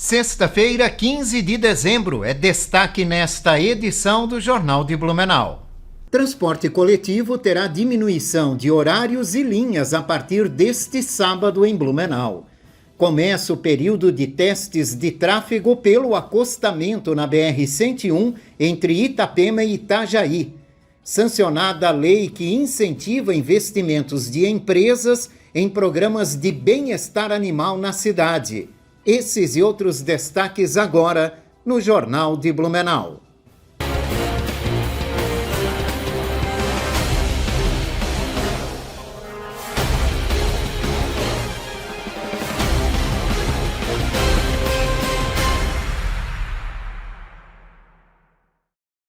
Sexta-feira, 15 de dezembro, é destaque nesta edição do Jornal de Blumenau. Transporte coletivo terá diminuição de horários e linhas a partir deste sábado em Blumenau. Começa o período de testes de tráfego pelo acostamento na BR-101 entre Itapema e Itajaí. Sancionada a lei que incentiva investimentos de empresas em programas de bem-estar animal na cidade. Esses e outros destaques agora no Jornal de Blumenau.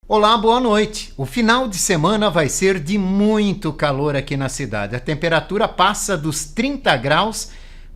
Olá, boa noite. O final de semana vai ser de muito calor aqui na cidade. A temperatura passa dos 30 graus,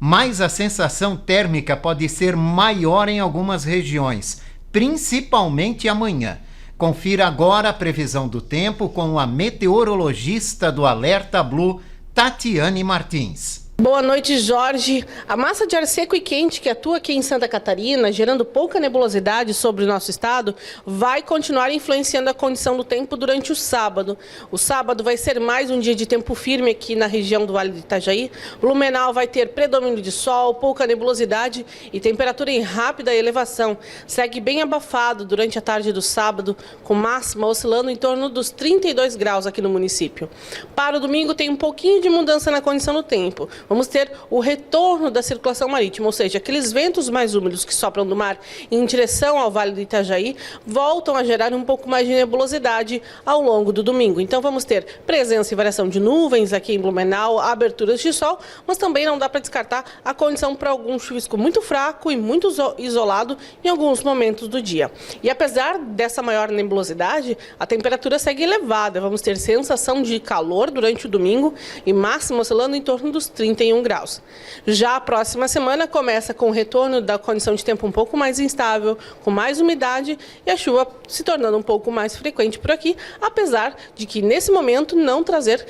mas a sensação térmica pode ser maior em algumas regiões, principalmente amanhã. Confira agora a previsão do tempo com a meteorologista do Alerta Blue, Tatiane Martins. Boa noite, Jorge. A massa de ar seco e quente que atua aqui em Santa Catarina, gerando pouca nebulosidade sobre o nosso estado, vai continuar influenciando a condição do tempo durante o sábado. O sábado vai ser mais um dia de tempo firme aqui na região do Vale do Itajaí. Blumenau vai ter predomínio de sol, pouca nebulosidade e temperatura em rápida elevação. Segue bem abafado durante a tarde do sábado, com máxima oscilando em torno dos 32 graus aqui no município. Para o domingo tem um pouquinho de mudança na condição do tempo. Vamos ter o retorno da circulação marítima, ou seja, aqueles ventos mais úmidos que sopram do mar em direção ao Vale do Itajaí voltam a gerar um pouco mais de nebulosidade ao longo do domingo. Então vamos ter presença e variação de nuvens aqui em Blumenau, aberturas de sol, mas também não dá para descartar a condição para algum chuvisco muito fraco e muito isolado em alguns momentos do dia. E apesar dessa maior nebulosidade, a temperatura segue elevada. Vamos ter sensação de calor durante o domingo e máxima oscilando em torno dos 31 graus. Já a próxima semana começa com o retorno da condição de tempo um pouco mais instável, com mais umidade e a chuva se tornando um pouco mais frequente por aqui, apesar de que nesse momento não trazer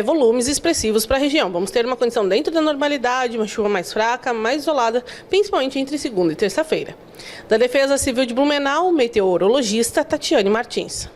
volumes expressivos para a região. Vamos ter uma condição dentro da normalidade, uma chuva mais fraca, mais isolada, principalmente entre segunda e terça-feira. Da Defesa Civil de Blumenau, meteorologista Tatiane Martins.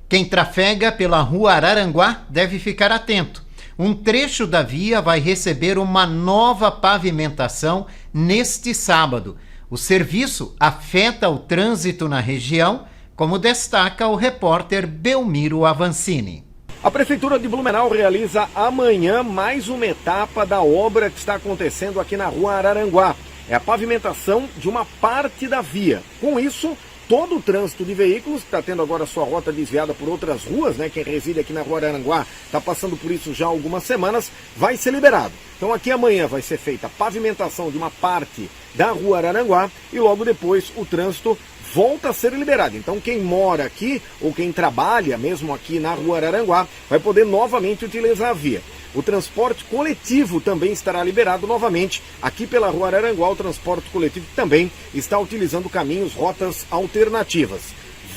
Quem trafega pela Rua Araranguá deve ficar atento. Um trecho da via vai receber uma nova pavimentação neste sábado. O serviço afeta o trânsito na região, como destaca o repórter Belmiro Avancini. A Prefeitura de Blumenau realiza amanhã mais uma etapa da obra que está acontecendo aqui na Rua Araranguá. É a pavimentação de uma parte da via. Com isso, todo o trânsito de veículos, que está tendo agora sua rota desviada por outras ruas, quem reside aqui na Rua Araranguá está passando por isso já há algumas semanas, vai ser liberado. Então aqui amanhã vai ser feita a pavimentação de uma parte da Rua Araranguá e logo depois o trânsito volta a ser liberado. Então quem mora aqui ou quem trabalha mesmo aqui na Rua Araranguá vai poder novamente utilizar a via. O transporte coletivo também estará liberado novamente. Aqui pela Rua Araranguá, o transporte coletivo também está utilizando caminhos, rotas alternativas.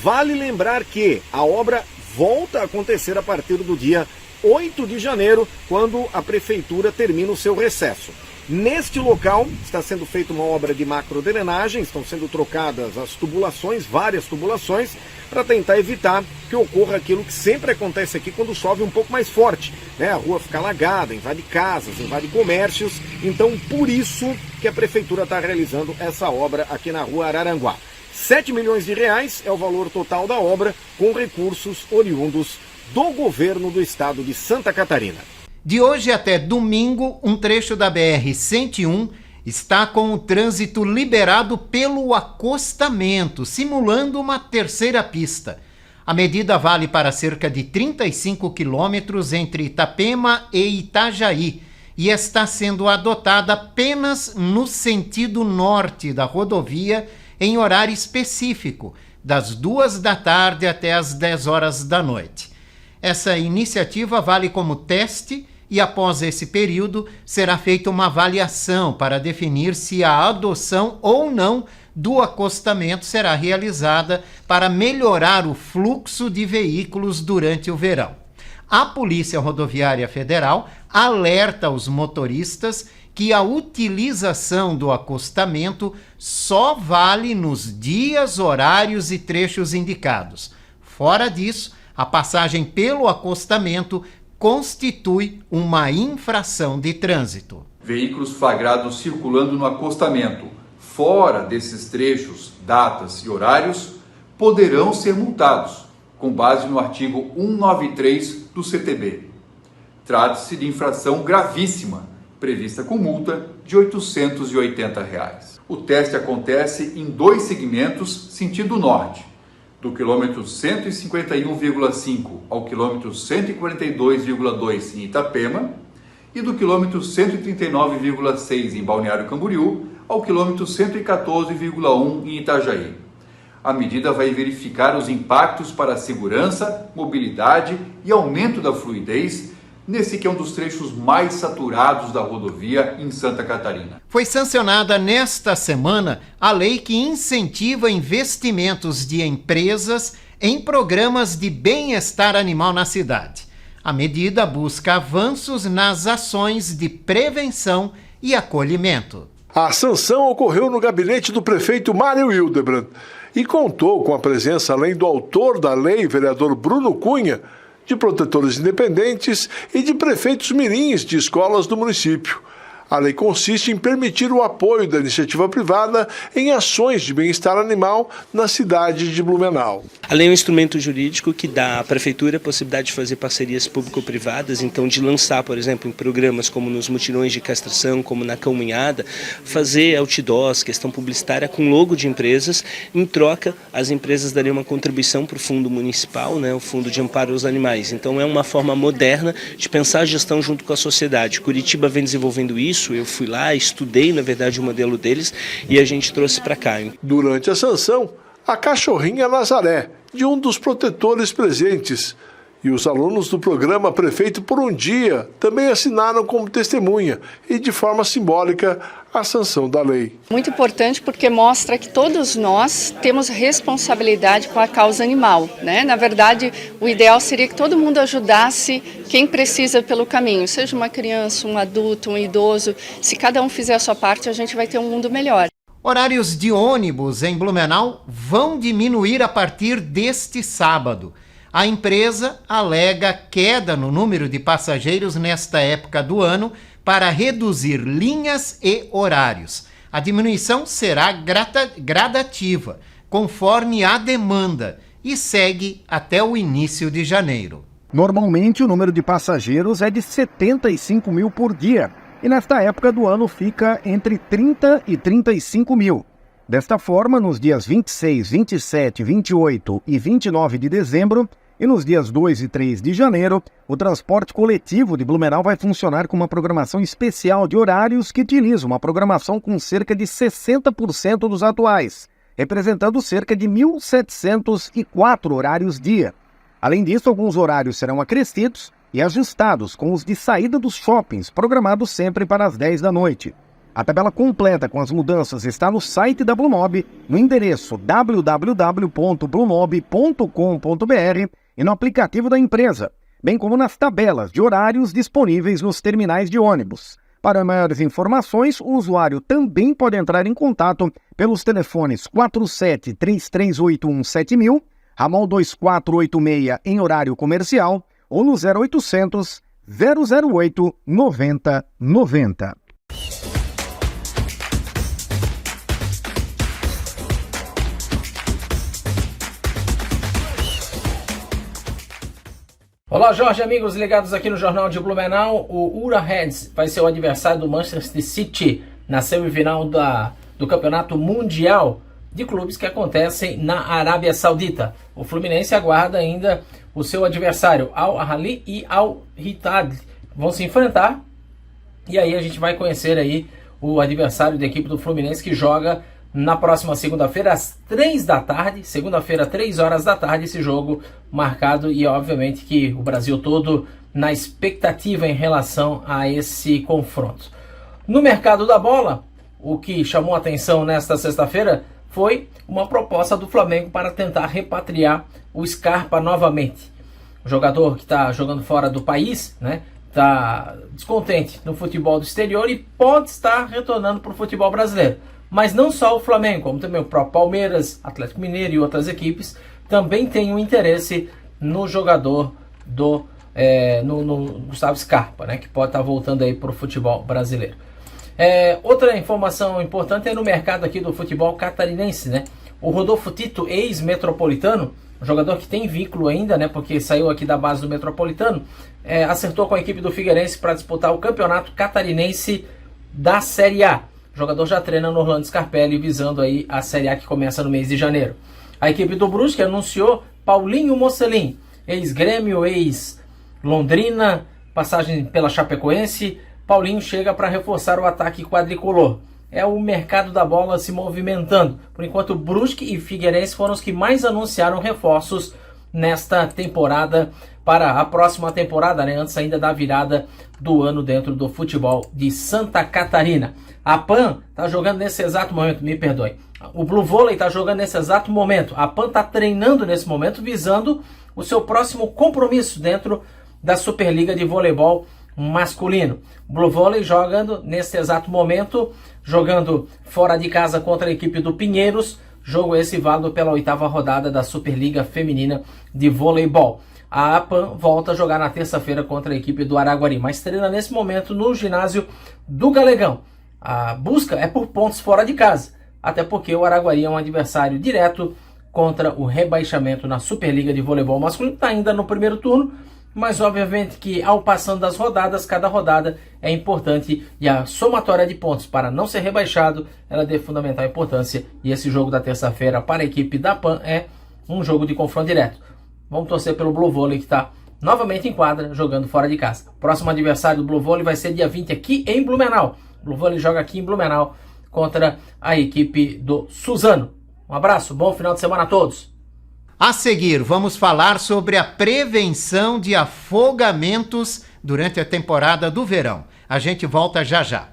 Vale lembrar que a obra volta a acontecer a partir do dia 8 de janeiro, quando a Prefeitura termina o seu recesso. Neste local está sendo feita uma obra de macrodrenagem, estão sendo trocadas as tubulações, várias tubulações, para tentar evitar que ocorra aquilo que sempre acontece aqui quando chove um pouco mais forte. A rua fica alagada, invade casas, invade comércios, então por isso que a Prefeitura está realizando essa obra aqui na Rua Araranguá. 7 milhões de reais é o valor total da obra, com recursos oriundos do governo do estado de Santa Catarina. De hoje até domingo, um trecho da BR-101 está com o trânsito liberado pelo acostamento, simulando uma terceira pista. A medida vale para cerca de 35 quilômetros entre Itapema e Itajaí e está sendo adotada apenas no sentido norte da rodovia em horário específico, das 2 da tarde até as 10 horas da noite. Essa iniciativa vale como teste e após esse período será feita uma avaliação para definir se a adoção ou não do acostamento será realizada para melhorar o fluxo de veículos durante o verão. A Polícia Rodoviária Federal alerta os motoristas que a utilização do acostamento só vale nos dias, horários e trechos indicados. Fora disso, a passagem pelo acostamento constitui uma infração de trânsito. Veículos flagrados circulando no acostamento, fora desses trechos, datas e horários, poderão ser multados, com base no artigo 193 do CTB. Trata-se de infração gravíssima, prevista com multa de R$ 880. O teste acontece em 2 segmentos sentido norte, do quilômetro 151,5 ao quilômetro 142,2 em Itapema e do quilômetro 139,6 em Balneário Camboriú ao quilômetro 114,1 em Itajaí. A medida vai verificar os impactos para a segurança, mobilidade e aumento da fluidez nesse que é um dos trechos mais saturados da rodovia em Santa Catarina. Foi sancionada nesta semana a lei que incentiva investimentos de empresas em programas de bem-estar animal na cidade. A medida busca avanços nas ações de prevenção e acolhimento. A sanção ocorreu no gabinete do prefeito Mário Hildebrand e contou com a presença, além do autor da lei, vereador Bruno Cunha, de protetores independentes e de prefeitos mirins de escolas do município. A lei consiste em permitir o apoio da iniciativa privada em ações de bem-estar animal na cidade de Blumenau. A lei é um instrumento jurídico que dá à prefeitura a possibilidade de fazer parcerias público-privadas, então de lançar, por exemplo, em programas como nos mutirões de castração, como na Cão-Unhada, fazer outdoors, questão publicitária com logo de empresas. Em troca, as empresas dariam uma contribuição para o fundo municipal, né, o Fundo de Amparo aos Animais. Então é uma forma moderna de pensar a gestão junto com a sociedade. Curitiba vem desenvolvendo isso. Eu fui lá, estudei, na verdade, o modelo deles e a gente trouxe para cá. Durante a sanção, a cachorrinha Nazaré, de um dos protetores presentes, e os alunos do programa Prefeito por um Dia também assinaram como testemunha e, de forma simbólica, a sanção da lei. Muito importante porque mostra que todos nós temos responsabilidade com a causa animal, né? Na verdade, o ideal seria que todo mundo ajudasse quem precisa pelo caminho, seja uma criança, um adulto, um idoso. Se cada um fizer a sua parte, a gente vai ter um mundo melhor. Horários de ônibus em Blumenau vão diminuir a partir deste sábado. A empresa alega queda no número de passageiros nesta época do ano para reduzir linhas e horários. A diminuição será gradativa, conforme a demanda, e segue até o início de janeiro. Normalmente, o número de passageiros é de 75 mil por dia, e nesta época do ano fica entre 30 e 35 mil. Desta forma, nos dias 26, 27, 28 e 29 de dezembro, e nos dias 2 e 3 de janeiro, o transporte coletivo de Blumenau vai funcionar com uma programação especial de horários que utiliza uma programação com cerca de 60% dos atuais, representando cerca de 1.704 horários dia. Além disso, alguns horários serão acrescidos e ajustados com os de saída dos shoppings, programados sempre para as 10 da noite. A tabela completa com as mudanças está no site da Blumob, no endereço www.blumob.com.br e no aplicativo da empresa, bem como nas tabelas de horários disponíveis nos terminais de ônibus. Para maiores informações, o usuário também pode entrar em contato pelos telefones 47-3381-7000, ramal 2486 em horário comercial ou no 0800 008 9090. Olá, Jorge, amigos ligados aqui no Jornal de Blumenau. O Ura Reds vai ser o adversário do Manchester City na semifinal do Campeonato Mundial de Clubes que acontecem na Arábia Saudita. O Fluminense aguarda ainda o seu adversário, Al Ahly e Al Ittihad. Vão se enfrentar e aí a gente vai conhecer aí o adversário da equipe do Fluminense que joga na próxima segunda-feira, às 3 da tarde, segunda-feira, 3 horas da tarde, esse jogo marcado e obviamente que o Brasil todo na expectativa em relação a esse confronto. No mercado da bola, o que chamou a atenção nesta sexta-feira foi uma proposta do Flamengo para tentar repatriar o Scarpa novamente. O jogador que está jogando fora do país, né, está descontente no futebol do exterior e pode estar retornando para o futebol brasileiro. Mas não só o Flamengo, como também o próprio Palmeiras, Atlético Mineiro e outras equipes também têm um interesse no jogador no Gustavo Scarpa, né, que pode estar voltando aí para o futebol brasileiro. Outra informação importante é no mercado aqui do futebol catarinense, né? O Rodolfo Tito, ex-metropolitano, um jogador que tem vínculo ainda, né, porque saiu aqui da base do Metropolitano, acertou com a equipe do Figueirense para disputar o campeonato catarinense da Série A. O jogador já treina no Orlando Scarpelli, visando aí a Série A que começa no mês de janeiro. A equipe do Brusque anunciou Paulinho Mocelin, ex-Grêmio, ex-Londrina, passagem pela Chapecoense. Paulinho chega para reforçar o ataque quadricolor. É o mercado da bola se movimentando. Por enquanto, Brusque e Figueirense foram os que mais anunciaram reforços nesta temporada para a próxima temporada, né? Antes ainda da virada do ano dentro do futebol de Santa Catarina. A PAN está jogando nesse exato momento, me perdoe. O Blue Volley está jogando nesse exato momento. A PAN está treinando nesse momento, visando o seu próximo compromisso dentro da Superliga de Voleibol masculino. Blue Volley jogando nesse exato momento, jogando fora de casa contra a equipe do Pinheiros, jogo esse válido pela 8ª rodada da Superliga Feminina de Voleibol. A APAN volta a jogar na terça-feira contra a equipe do Araguari, mas treina nesse momento no ginásio do Galegão. A busca é por pontos fora de casa, até porque o Araguari é um adversário direto contra o rebaixamento na Superliga de Voleibol masculino, está ainda no primeiro turno, mas obviamente que ao passando das rodadas, cada rodada é importante e a somatória de pontos para não ser rebaixado, ela é de fundamental importância, e esse jogo da terça-feira para a equipe da PAN é um jogo de confronto direto. Vamos torcer pelo Blue Volley, que está novamente em quadra, jogando fora de casa. Próximo adversário do Blue Volley vai ser dia 20 aqui em Blumenau. O Blue Volley joga aqui em Blumenau contra a equipe do Suzano. Um abraço, bom final de semana a todos. A seguir, vamos falar sobre a prevenção de afogamentos durante a temporada do verão. A gente volta já já.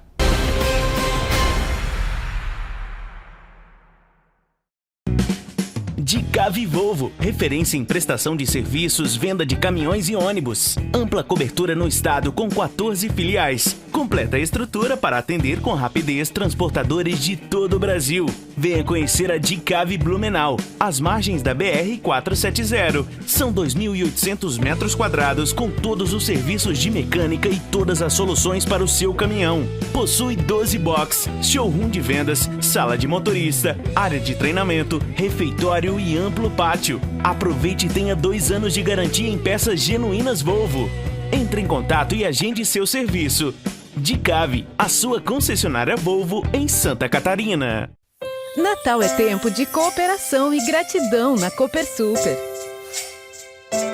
Dicave Volvo, referência em prestação de serviços, venda de caminhões e ônibus. Ampla cobertura no estado com 14 filiais. Completa estrutura para atender com rapidez transportadores de todo o Brasil. Venha conhecer a Dicave Blumenau, às margens da BR-470. São 2.800 metros quadrados com todos os serviços de mecânica e todas as soluções para o seu caminhão. Possui 12 box, showroom de vendas, sala de motorista, área de treinamento, refeitório e amplo pátio. Aproveite e tenha 2 anos de garantia em peças genuínas Volvo. Entre em contato e agende seu serviço. Dicave, a sua concessionária Volvo em Santa Catarina. Natal é tempo de cooperação e gratidão na Cooper Super.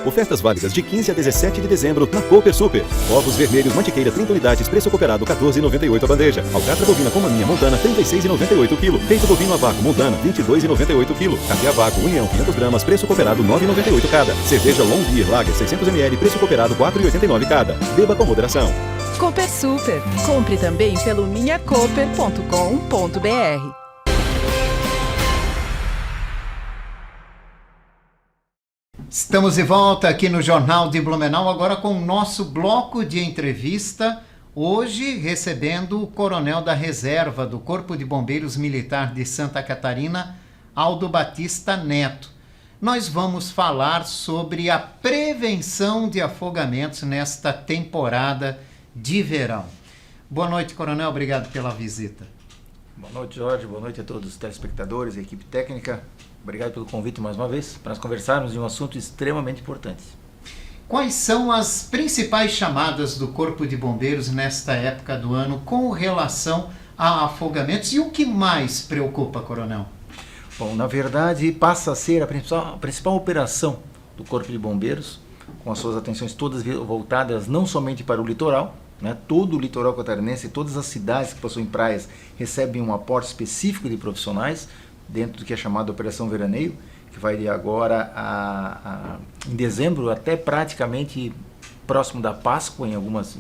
Ofertas válidas de 15 a 17 de dezembro na Cooper Super. Ovos vermelhos Mantiqueira 30 unidades, preço cooperado R$ 14,98 a bandeja. Alcatra bovina com maminha montana R$ 36,98 kg. Peito bovino a vácuo montana R$ 22,98 kg. Carne a vácuo União 500 gramas, preço cooperado R$ 9,98 cada. Cerveja Long Beer Lager 600 ml, preço cooperado R$ 4,89 cada. Beba com moderação. Cooper Super. Compre também pelo minhacooper.com.br. Estamos de volta aqui no Jornal de Blumenau, agora com o nosso bloco de entrevista, hoje recebendo o coronel da reserva do Corpo de Bombeiros Militar de Santa Catarina, Aldo Batista Neto. Nós vamos falar sobre a prevenção de afogamentos nesta temporada de verão. Boa noite, coronel, obrigado pela visita. Boa noite, Jorge, boa noite a todos os telespectadores e equipe técnica. Obrigado pelo convite mais uma vez, para nós conversarmos de um assunto extremamente importante. Quais são as principais chamadas do Corpo de Bombeiros nesta época do ano com relação a afogamentos e o que mais preocupa, coronel? Bom, na verdade, passa a ser a principal operação do Corpo de Bombeiros, com as suas atenções todas voltadas não somente para o litoral, né? Todo o litoral catarinense, todas as cidades que possuem praias recebem um aporte específico de profissionais, dentro do que é chamado Operação Veraneio, que vai de agora em dezembro até praticamente próximo da Páscoa em algumas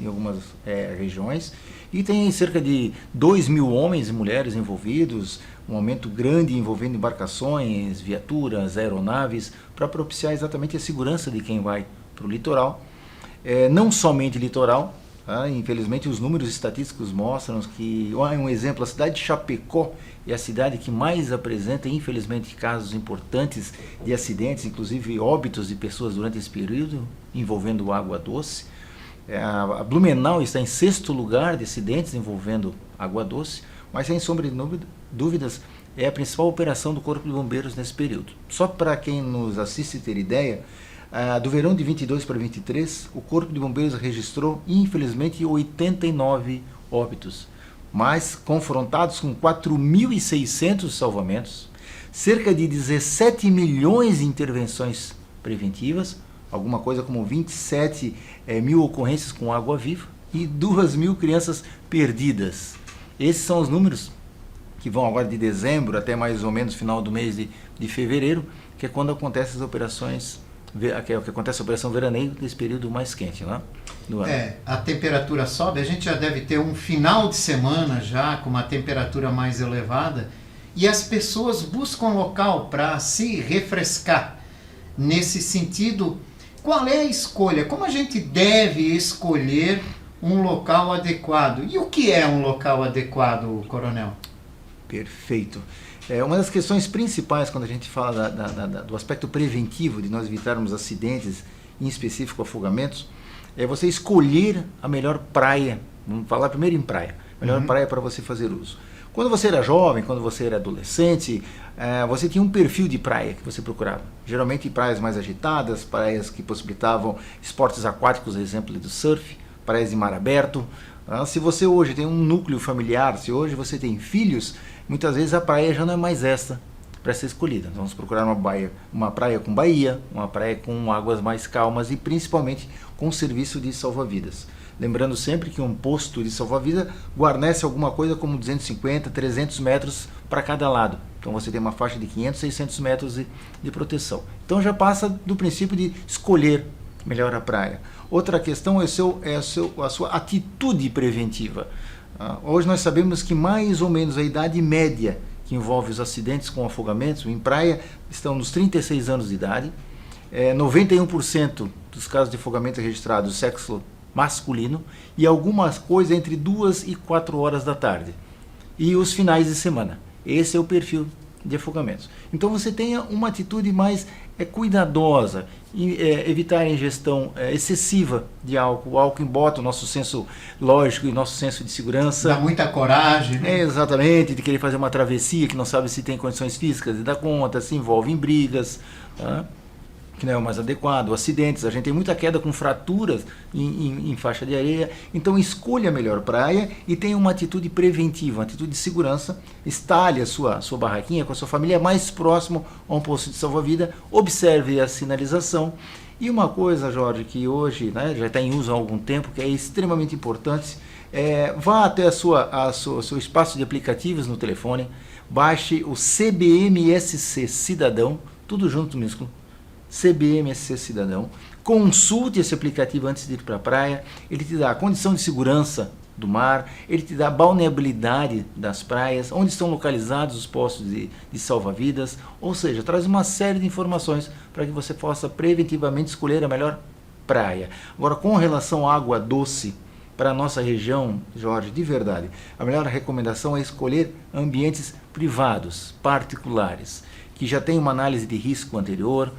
regiões, e tem cerca de 2.000 homens e mulheres envolvidos, um aumento grande envolvendo embarcações, viaturas, aeronaves, para propiciar exatamente a segurança de quem vai para o litoral. não somente litoral. Infelizmente, os números estatísticos mostram que, um exemplo, a cidade de Chapecó é a cidade que mais apresenta, infelizmente, casos importantes de acidentes, inclusive óbitos de pessoas durante esse período, envolvendo água doce. A Blumenau está em 6º lugar de acidentes envolvendo água doce, mas, sem sombra de dúvidas, é a principal operação do Corpo de Bombeiros nesse período. Só para quem nos assiste ter ideia, do verão de 22 para 23, o Corpo de Bombeiros registrou, infelizmente, 89 óbitos, mas confrontados com 4.600 salvamentos, cerca de 17 milhões de intervenções preventivas, alguma coisa como 27 mil ocorrências com água viva e 2.000 crianças perdidas. Esses são os números que vão agora de dezembro até mais ou menos final do mês de fevereiro, que é quando acontecem as operações, que acontece a operação veraneio nesse período mais quente, né, do ano. A temperatura sobe, a gente já deve ter um final de semana já com uma temperatura mais elevada e as pessoas buscam local para se refrescar. Nesse sentido, qual é a escolha? Como a gente deve escolher um local adequado? E o que é um local adequado, Coronel? Perfeito. Uma das questões principais quando a gente fala do aspecto preventivo de nós evitarmos acidentes, em específico afogamentos, é você escolher a melhor praia. Vamos falar primeiro em praia. Melhor praia para você fazer uso. Quando você era jovem, quando você era adolescente, você tinha um perfil de praia que você procurava. Geralmente praias mais agitadas, praias que possibilitavam esportes aquáticos, exemplo do surf, praias de mar aberto. Se você hoje tem um núcleo familiar, se hoje você tem filhos, muitas vezes a praia já não é mais esta para ser escolhida. Vamos procurar uma praia com baía, uma praia com águas mais calmas e principalmente com serviço de salva-vidas. Lembrando sempre que um posto de salva-vida guarnece alguma coisa como 250, 300 metros para cada lado. Então você tem uma faixa de 500, 600 metros de proteção. Então já passa do princípio de escolher melhor a praia. Outra questão é a sua atitude preventiva. Hoje nós sabemos que mais ou menos a idade média que envolve os acidentes com afogamentos em praia estão nos 36 anos de idade. 91% dos casos de afogamento registrados sexo masculino e algumas coisas entre 2 e 4 horas da tarde. E os finais de semana. Esse é o perfil de afogamentos. Então você tenha uma atitude mais cuidadosa, evitar a ingestão excessiva de álcool. O álcool embota o nosso senso lógico e nosso senso de segurança. Dá muita coragem. Né? Exatamente, de querer fazer uma travessia que não sabe se tem condições físicas de dar conta, se envolve em brigas, tá? Que não é o mais adequado, acidentes, a gente tem muita queda com fraturas em faixa de areia, então escolha a melhor praia e tenha uma atitude preventiva, uma atitude de segurança, instale a sua barraquinha com a sua família mais próximo a um posto de salva-vida, observe a sinalização. E uma coisa, Jorge, que hoje, né, já está em uso há algum tempo, que é extremamente importante, vá até o seu espaço de aplicativos no telefone, baixe o CBMSC Cidadão, tudo junto minúsculo, CBMSC Cidadão, consulte esse aplicativo antes de ir para a praia, ele te dá a condição de segurança do mar, ele te dá a balneabilidade das praias, onde estão localizados os postos de salva-vidas, ou seja, traz uma série de informações para que você possa preventivamente escolher a melhor praia. Agora, com relação à água doce, para a nossa região, Jorge, de verdade, a melhor recomendação é escolher ambientes privados, particulares, que já tem uma análise de risco anterior.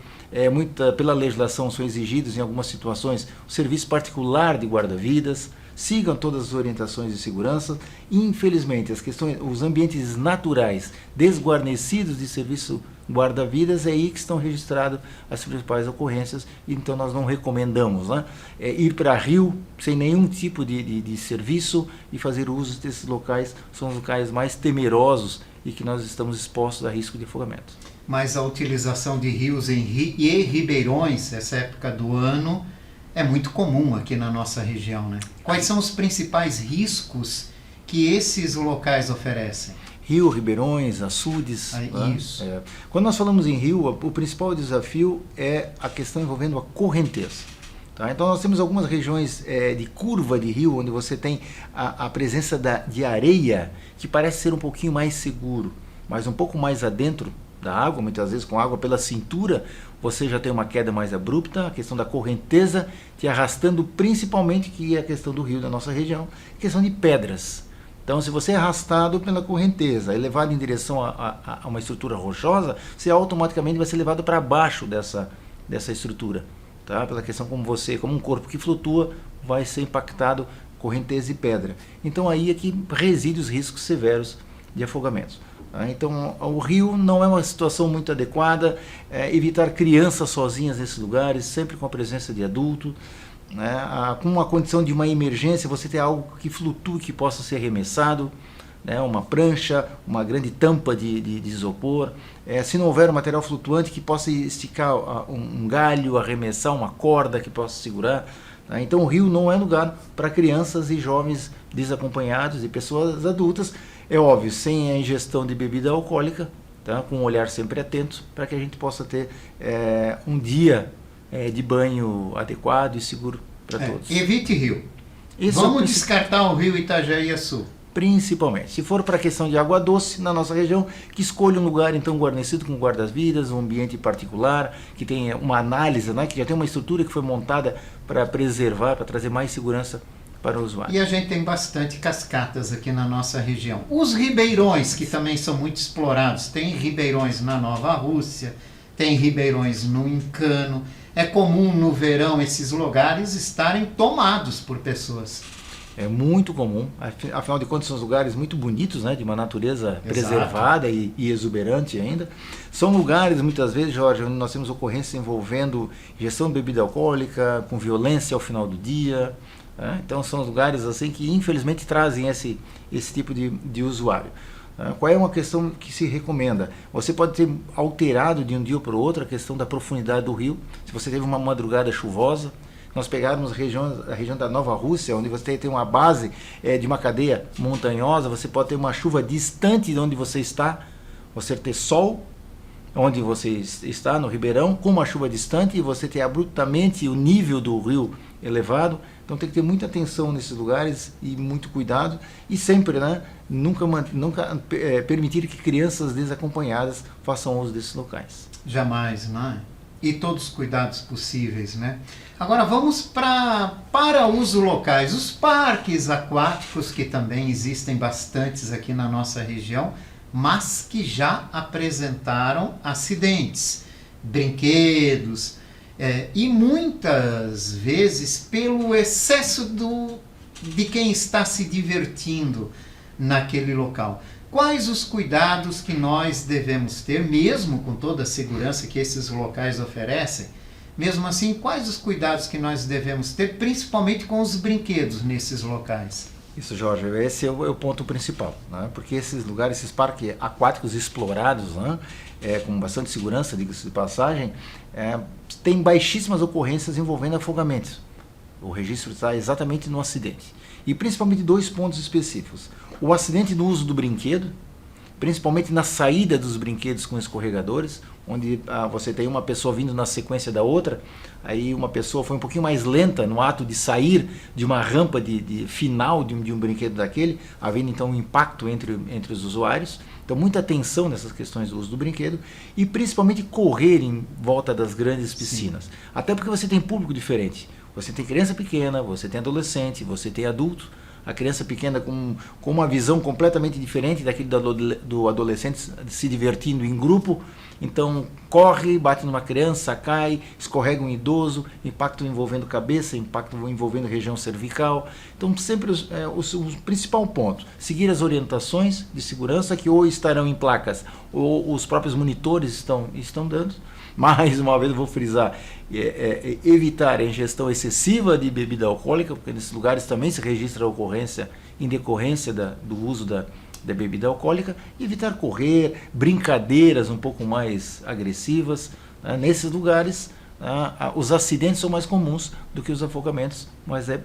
Pela legislação são exigidos em algumas situações o serviço particular de guarda-vidas, sigam todas as orientações de segurança. Infelizmente, os ambientes naturais desguarnecidos de serviço guarda-vidas é aí que estão registradas as principais ocorrências, então nós não recomendamos, né, ir para rio sem nenhum tipo de serviço e fazer uso desses locais, são os locais mais temerosos e que nós estamos expostos a risco de afogamento. Mas a utilização de rios e ribeirões, essa época do ano, é muito comum aqui na nossa região, né? Quais são os principais riscos que esses locais oferecem? Rio, ribeirões, açudes. Né? Isso. Quando nós falamos em rio, o principal desafio é a questão envolvendo a correnteza. Tá? Então nós temos algumas regiões de curva de rio, onde você tem a presença de areia, que parece ser um pouquinho mais seguro, mas um pouco mais adentro da água, muitas vezes com água pela cintura, você já tem uma queda mais abrupta, a questão da correnteza te arrastando principalmente, que é a questão do rio da nossa região, questão de pedras. Então, se você é arrastado pela correnteza e levado em direção a uma estrutura rochosa, você automaticamente vai ser levado para baixo dessa estrutura, tá? Pela questão como um corpo que flutua, vai ser impactado correnteza e pedra. Então, aí é que reside os riscos severos de afogamentos. Então, o rio não é uma situação muito adequada, evitar crianças sozinhas nesses lugares, sempre com a presença de adulto, né? Com a condição de uma emergência, você ter algo que flutue, que possa ser arremessado, né? Uma prancha, uma grande tampa de isopor, se não houver um material flutuante que possa esticar um galho, arremessar uma corda que possa segurar. Tá? Então, o rio não é lugar para crianças e jovens desacompanhados e pessoas adultas, é óbvio, sem a ingestão de bebida alcoólica, tá? Com um olhar sempre atento, para que a gente possa ter um dia de banho adequado e seguro para todos. Evite rio. Vamos descartar o rio Itajaí-Açu. Principalmente. Se for para a questão de água doce na nossa região, que escolha um lugar então guarnecido com guardas-vidas, um ambiente particular, que tenha uma análise, né? Que já tem uma estrutura que foi montada para preservar, para trazer mais segurança para o usuário. E a gente tem bastante cascatas aqui na nossa região. Os ribeirões, que também são muito explorados. Tem ribeirões na Nova Rússia, tem ribeirões no Encano. É comum no verão esses lugares estarem tomados por pessoas. É muito comum, afinal de contas são lugares muito bonitos, né, de uma natureza preservada e exuberante ainda. São lugares, muitas vezes, Jorge, onde nós temos ocorrências envolvendo ingestão de bebida alcoólica, com violência ao final do dia. Então são lugares assim que infelizmente trazem esse tipo de usuário. Qual é uma questão que se recomenda? Você pode ter alterado de um dia para o outro a questão da profundidade do rio. Se você teve uma madrugada chuvosa, nós pegarmos a região da Nova Rússia, onde você tem uma base de uma cadeia montanhosa, você pode ter uma chuva distante de onde você está, você ter sol onde você está, no Ribeirão, com uma chuva distante, e você ter abruptamente o nível do rio elevado. Então tem que ter muita atenção nesses lugares e muito cuidado, e sempre, né, nunca permitir que crianças desacompanhadas façam uso desses locais. Jamais, não é? E todos os cuidados possíveis, né? Agora vamos para uso locais. Os parques aquáticos, que também existem bastantes aqui na nossa região, mas que já apresentaram acidentes, brinquedos, e muitas vezes pelo excesso de quem está se divertindo naquele local. Quais os cuidados que nós devemos ter, mesmo com toda a segurança que esses locais oferecem? Mesmo assim, quais os cuidados que nós devemos ter, principalmente com os brinquedos nesses locais? Isso, Jorge, esse é o ponto principal, né? Porque esses lugares, esses parques aquáticos explorados, né, com bastante segurança, diga-se de passagem, tem baixíssimas ocorrências envolvendo afogamentos. O registro está exatamente no acidente. E principalmente dois pontos específicos. O acidente no uso do brinquedo, principalmente na saída dos brinquedos com escorregadores, onde você tem uma pessoa vindo na sequência da outra, aí uma pessoa foi um pouquinho mais lenta no ato de sair de uma rampa de final de um brinquedo daquele, havendo então um impacto entre os usuários. Então muita atenção nessas questões do uso do brinquedo, e principalmente correr em volta das grandes piscinas. Sim. Até porque você tem público diferente. Você tem criança pequena, você tem adolescente, você tem adulto. A criança pequena com uma visão completamente diferente daquele do adolescente se divertindo em grupo. Então corre, bate numa criança, cai, escorrega um idoso, impacto envolvendo cabeça, impacto envolvendo região cervical. Então sempre o principal ponto, seguir as orientações de segurança que ou estarão em placas ou os próprios monitores estão dando. Mais uma vez eu vou frisar, evitar a ingestão excessiva de bebida alcoólica, porque nesses lugares também se registra a ocorrência em decorrência do uso da bebida alcoólica, e evitar correr, brincadeiras um pouco mais agressivas. Né? Nesses lugares, os acidentes são mais comuns do que os afogamentos, mas é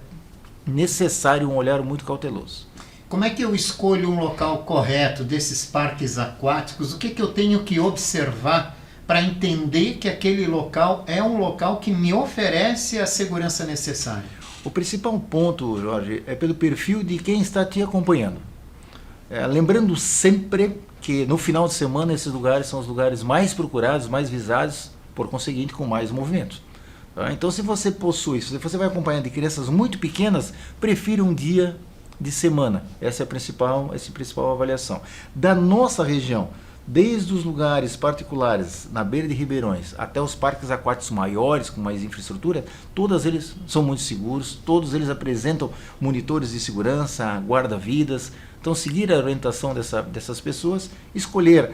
necessário um olhar muito cauteloso. Como é que eu escolho um local correto desses parques aquáticos? O que eu tenho que observar para entender que aquele local é um local que me oferece a segurança necessária? O principal ponto, Jorge, é pelo perfil de quem está te acompanhando. Lembrando sempre porque no final de semana esses lugares são os lugares mais procurados, mais visados, por conseguinte com mais movimento. Tá? Então se você possui, se você vai acompanhando de crianças muito pequenas, prefira um dia de semana. Essa é a principal avaliação. Da nossa região, desde os lugares particulares, na beira de ribeirões, até os parques aquáticos maiores, com mais infraestrutura, todos eles são muito seguros, todos eles apresentam monitores de segurança, guarda-vidas. Então, seguir a orientação dessas pessoas, escolher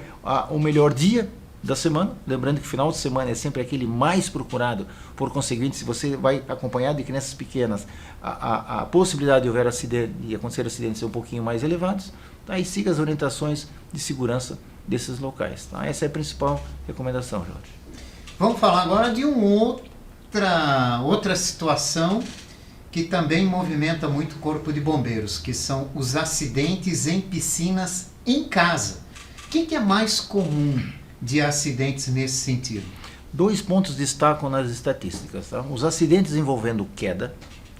o melhor dia da semana, lembrando que o final de semana é sempre aquele mais procurado, por conseguinte, se você vai acompanhado de crianças pequenas, a possibilidade de haver acidente e acontecer acidentes é um pouquinho mais elevados, tá? E siga as orientações de segurança desses locais. Tá? Essa é a principal recomendação, Jorge. Vamos falar agora de outra situação que também movimenta muito o Corpo de Bombeiros, que são os acidentes em piscinas em casa. O que é mais comum de acidentes nesse sentido? 2 pontos destacam nas estatísticas. Tá? Os acidentes envolvendo queda,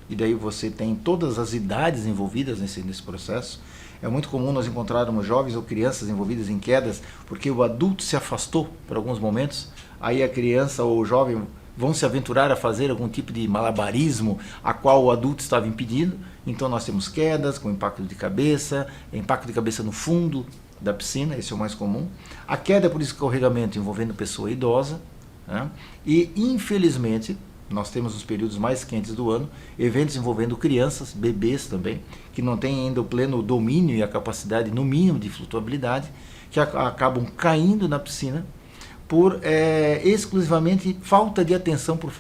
e daí você tem todas as idades envolvidas nesse processo. É muito comum nós encontrarmos jovens ou crianças envolvidas em quedas, porque o adulto se afastou por alguns momentos, aí a criança ou o jovem vão se aventurar a fazer algum tipo de malabarismo a qual o adulto estava impedindo. Então nós temos quedas com impacto de cabeça no fundo da piscina, esse é o mais comum. A queda por escorregamento envolvendo pessoa idosa, né? E infelizmente nós temos nos períodos mais quentes do ano eventos envolvendo crianças, bebês também, que não têm ainda o pleno domínio e a capacidade no mínimo de flutuabilidade, que acabam caindo na piscina por exclusivamente falta de atenção por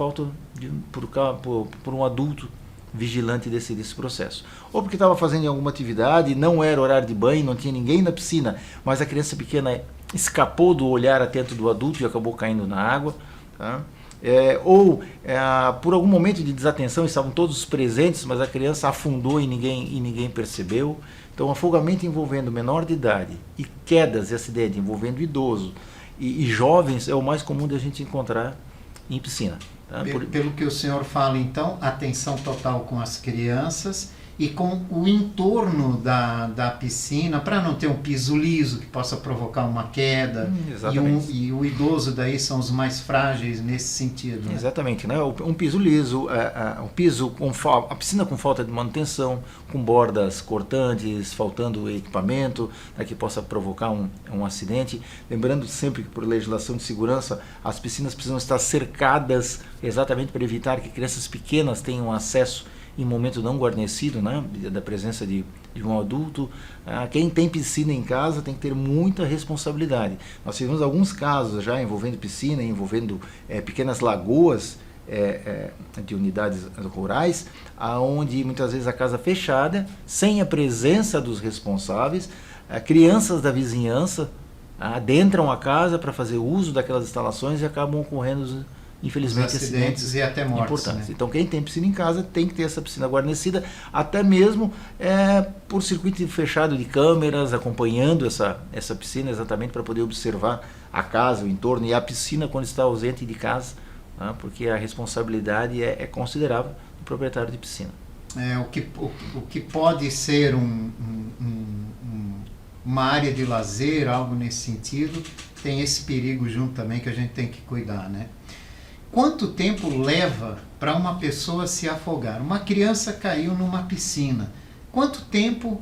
um adulto vigilante desse processo. Ou porque estava fazendo alguma atividade, não era horário de banho, não tinha ninguém na piscina, mas a criança pequena escapou do olhar atento do adulto e acabou caindo na água. Tá? Por algum momento de desatenção estavam todos presentes, mas a criança afundou e ninguém percebeu. Então, afogamento envolvendo menor de idade e quedas e acidente envolvendo idoso e jovens é o mais comum de a gente encontrar em piscina. Tá? Pelo que o senhor fala, então, atenção total com as crianças e com o entorno da piscina, para não ter um piso liso que possa provocar uma queda. E o idoso daí são os mais frágeis nesse sentido. Né? Exatamente, né? Um piso liso, a piscina com falta de manutenção, com bordas cortantes, faltando equipamento, né, que possa provocar um acidente. Lembrando sempre que por legislação de segurança, as piscinas precisam estar cercadas exatamente para evitar que crianças pequenas tenham acesso em momento não guarnecido, né, da presença de um adulto. Quem tem piscina em casa tem que ter muita responsabilidade. Nós tivemos alguns casos já envolvendo piscina, envolvendo pequenas lagoas de unidades rurais, onde muitas vezes a casa fechada, sem a presença dos responsáveis, crianças da vizinhança adentram a casa para fazer uso daquelas instalações e acabam ocorrendo infelizmente acidentes e até mortes importantes. Né? Então quem tem piscina em casa tem que ter essa piscina guarnecida, até mesmo por circuito fechado de câmeras, acompanhando essa piscina exatamente para poder observar a casa, o entorno e a piscina quando está ausente de casa, né? Porque a responsabilidade é considerável do proprietário de piscina. O que pode ser uma área de lazer, algo nesse sentido, tem esse perigo junto também que a gente tem que cuidar, né? Quanto tempo leva para uma pessoa se afogar? Uma criança caiu numa piscina. Quanto tempo,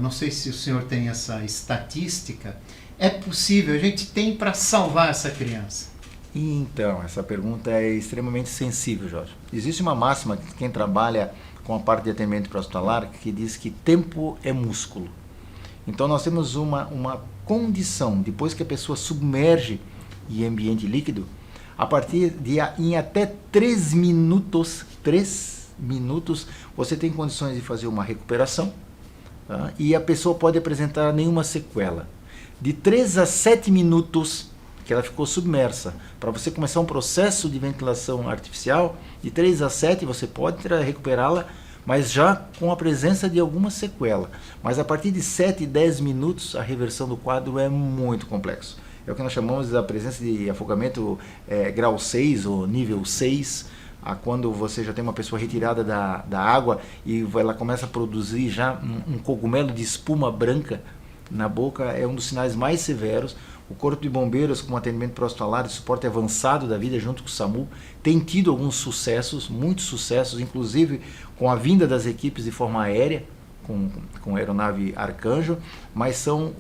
não sei se o senhor tem essa estatística, é possível, a gente tem para salvar essa criança? Então, essa pergunta é extremamente sensível, Jorge. Existe uma máxima que quem trabalha com a parte de atendimento pré-hospitalar que diz que tempo é músculo. Então nós temos uma condição, depois que a pessoa submerge em ambiente líquido, a partir de em até 3 minutos, você tem condições de fazer uma recuperação, tá? E a pessoa pode apresentar nenhuma sequela. De 3 a 7 minutos que ela ficou submersa, para você começar um processo de ventilação artificial, de 3 a 7 você pode recuperá-la, mas já com a presença de alguma sequela. Mas a partir de 7 e 10 minutos, a reversão do quadro é muito complexo. É o que nós chamamos da presença de afogamento grau 6 ou nível 6, quando você já tem uma pessoa retirada da água e ela começa a produzir já um cogumelo de espuma branca, na boca é um dos sinais mais severos. O Corpo de Bombeiros, com atendimento pré-hospitalar de suporte avançado da vida, junto com o SAMU, tem tido alguns sucessos, muitos sucessos, inclusive com a vinda das equipes de forma aérea, com a aeronave Arcanjo, mas são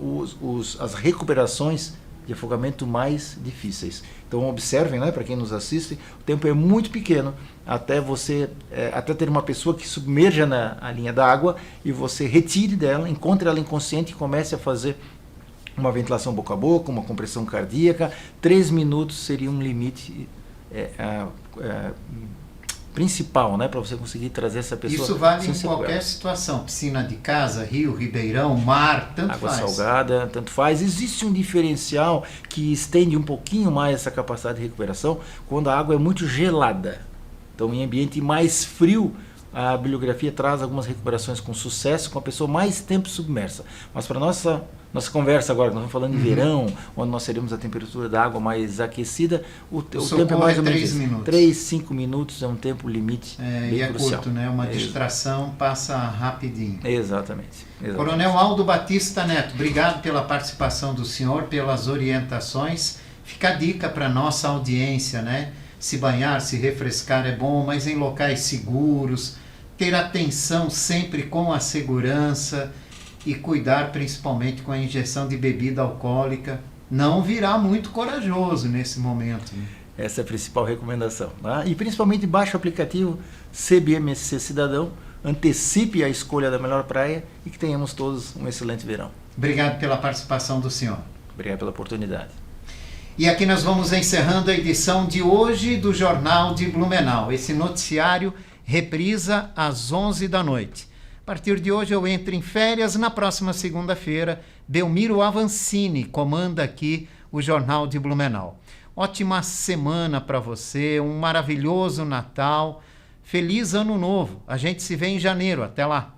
as recuperações de afogamento mais difíceis. Então observem, né, para quem nos assiste, o tempo é muito pequeno até ter uma pessoa que submerja na linha da água e você retire dela, encontre ela inconsciente e comece a fazer uma ventilação boca a boca, uma compressão cardíaca. 3 minutos seria um limite principal, né, para você conseguir trazer essa pessoa. Isso vale em qualquer situação, piscina de casa, rio, ribeirão, mar, tanto água faz. Água salgada, tanto faz. Existe um diferencial que estende um pouquinho mais essa capacidade de recuperação quando a água é muito gelada. Então, em ambiente mais frio, a bibliografia traz algumas recuperações com sucesso, com a pessoa mais tempo submersa. Mas para nossa conversa agora, nós estamos falando de verão, onde nós teremos a temperatura da água mais aquecida, o tempo é mais ou menos 3 minutos. 3, 5 minutos é um tempo limite bem crucial. Curto, né? Uma distração passa rapidinho. Exatamente. Coronel Aldo Batista Neto, obrigado pela participação do senhor, pelas orientações. Fica a dica para nossa audiência, né? Se banhar, se refrescar é bom, mas em locais seguros, ter atenção sempre com a segurança e cuidar principalmente com a injeção de bebida alcoólica. Não virar muito corajoso nesse momento. Essa é a principal recomendação. Tá? E principalmente baixe o aplicativo CBMSC Cidadão, antecipe a escolha da melhor praia e que tenhamos todos um excelente verão. Obrigado pela participação do senhor. Obrigado pela oportunidade. E aqui nós vamos encerrando a edição de hoje do Jornal de Blumenau. Esse noticiário reprisa às 11 da noite. A partir de hoje eu entro em férias. Na próxima segunda-feira, Belmiro Avancini comanda aqui o Jornal de Blumenau. Ótima semana para você, um maravilhoso Natal, feliz Ano Novo. A gente se vê em janeiro. Até lá.